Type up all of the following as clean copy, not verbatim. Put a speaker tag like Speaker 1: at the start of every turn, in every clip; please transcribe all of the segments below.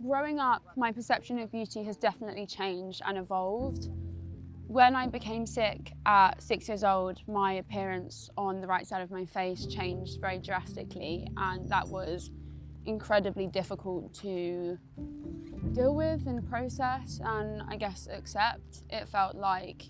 Speaker 1: Growing up, my perception of beauty has definitely changed and evolved. When I became sick at 6 years old, my appearance on the right side of my face changed very drastically, and that was incredibly difficult to deal with and process and I guess accept. It felt like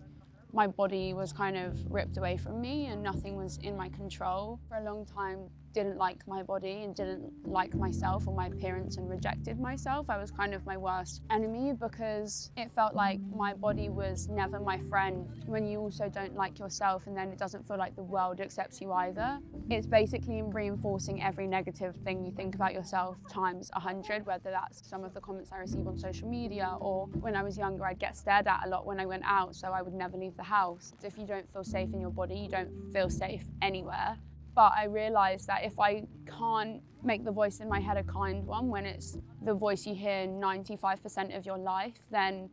Speaker 1: my body was kind of ripped away from me and nothing was in my control. For a long time, didn't like my body and didn't like myself or my appearance and rejected myself. I was kind of my worst enemy because it felt like my body was never my friend when you also don't like yourself, and then it doesn't feel like the world accepts you either. It's basically reinforcing every negative thing you think about yourself times 100, whether that's some of the comments I receive on social media, or when I was younger I'd get stared at a lot when I went out, so I would never leave the house. If you don't feel safe in your body, you don't feel safe anywhere. But I realised that if I can't make the voice in my head a kind one, when it's the voice you hear 95% of your life, then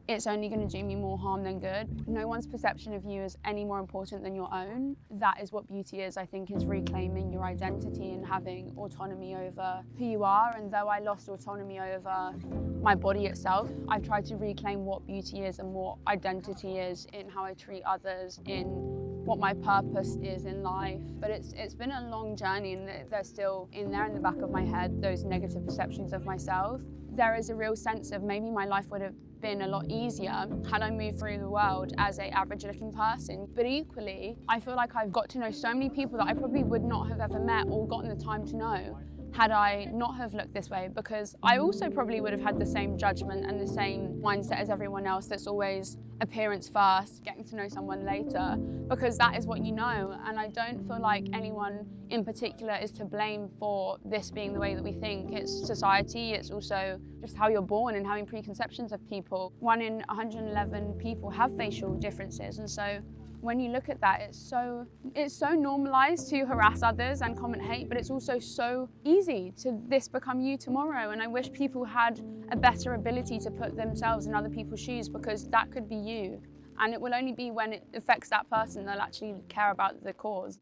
Speaker 1: it's only going to do me more harm than good. No one's perception of you is any more important than your own. That is what beauty is, I think, is reclaiming your identity and having autonomy over who you are. And though I lost autonomy over my body itself, I've tried to reclaim what beauty is and what identity is in how I treat others, in what my purpose is in life. But it's been a long journey, and they're still in there in the back of my head, those negative perceptions of myself. There is a real sense of maybe my life would have been a lot easier had I moved through the world as an average looking person. But equally, I feel like I've got to know so many people that I probably would not have ever met or gotten the time to know had I not have looked this way, because I also probably would have had the same judgment and the same mindset as everyone else that's always appearance first, getting to know someone later, because that is what you know. And I don't feel like anyone in particular is to blame for this being the way that we think. It's society, it's also just how you're born and having preconceptions of people. 1 in 111 people have facial differences, and so when you look at that, it's so normalized to harass others and comment hate, but it's also so easy to this become you tomorrow. And I wish people had a better ability to put themselves in other people's shoes, because that could be you. And it will only be when it affects that person they'll actually care about the cause.